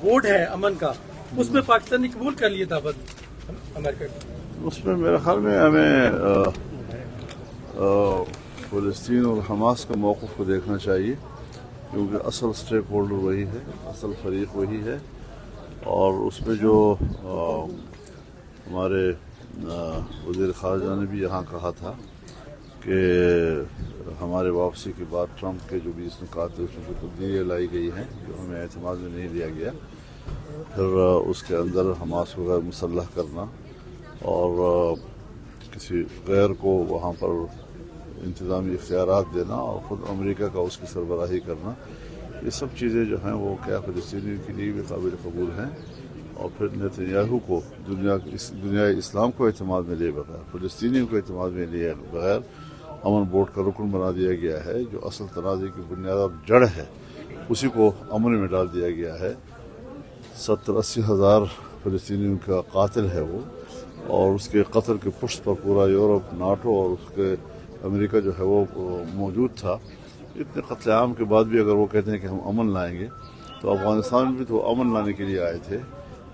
Board है अमन का, उसमें पाकिस्तान ने कबूल कर लिया दावत अमेरिका की। उसमें मेरे ख्याल में हमें फ़लस्तीन और हमास का मौक़िफ़ को देखना चाहिए, क्योंकि असल स्टेक होल्डर वही है, असल फरीक वही है। और उसमें जो हमारे वज़ीर ख़ारजा ने भी यहाँ कहा था कि हमारे वापसी के बाद ट्रंप के जो 20 नुकात थे उसमें कुछ तब्दीलियाँ लाई गई हैं जो हमें एतमाद में नहीं लिया गया। फिर उसके अंदर हमास को गैर मुसल्लह करना और किसी गैर को वहाँ पर इंतज़ामी इख्तियारात देना और ख़ुद अमेरिका का उसकी सरबराही करना, ये सब चीज़ें जो हैं वो क्या फ़लस्तीनियों के लिए भी काबिल कबूल हैं। और फिर नेतन्याहू को दुनिया इस्लाम को एतमाद में लिए बगैर, फ़लस्तीनियों को एतमाद में लिए बगैर अमन बोर्ड का रुकन बना दिया गया है। जो असल तनाज़े की बुनियाद और जड़ है उसी को अमन में डाल दिया गया है। 70-80 हज़ार फ़लस्तीनियों का कातिल है वो, और उसके कत्ल के पुष्ट पर पूरा यूरोप, नाटो और उसके अमेरिका जो है वो मौजूद था। इतने कत्लेआम के बाद भी अगर वो कहते हैं कि हम अमन लाएंगे, तो अफ़गानिस्तान में भी तो अमन लाने के लिए आए थे,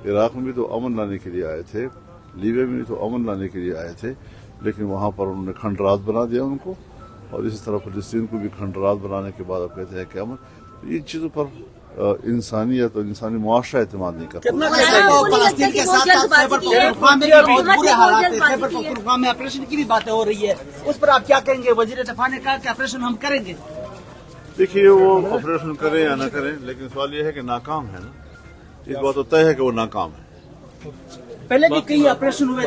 इराक़ में भी तो अमन लाने के लिए आए थे, लीबिया में भी तो अमन लाने के लिए आए थे, लेकिन वहाँ पर उन्होंने खंडरात बना दिया उनको। और इसी तरह फ़लस्तीन को भी खंडरात बनाने के बाद अब कहते हैं कि अमन। तो इन चीज़ों पर इंसानियत और इंसानी मुआशरा एतमाद नहीं करता। फलस्तीन के साथ साथ खैबर पख्तूनख्वा में भी बहुत बुरे हालात है। खैबर पख्तूनख्वा में ऑपरेशन की भी बातें हो रही है, उस पर आप क्या कहेंगे? वजीर दफा ने कहा कि ऑपरेशन हम करेंगे। देखिए, वो ऑपरेशन करें या ना करें, लेकिन सवाल ये है कि नाकाम है ना। इस बात तो तय है कि वो नाकाम है। पहले भी कई ऑपरेशन हुए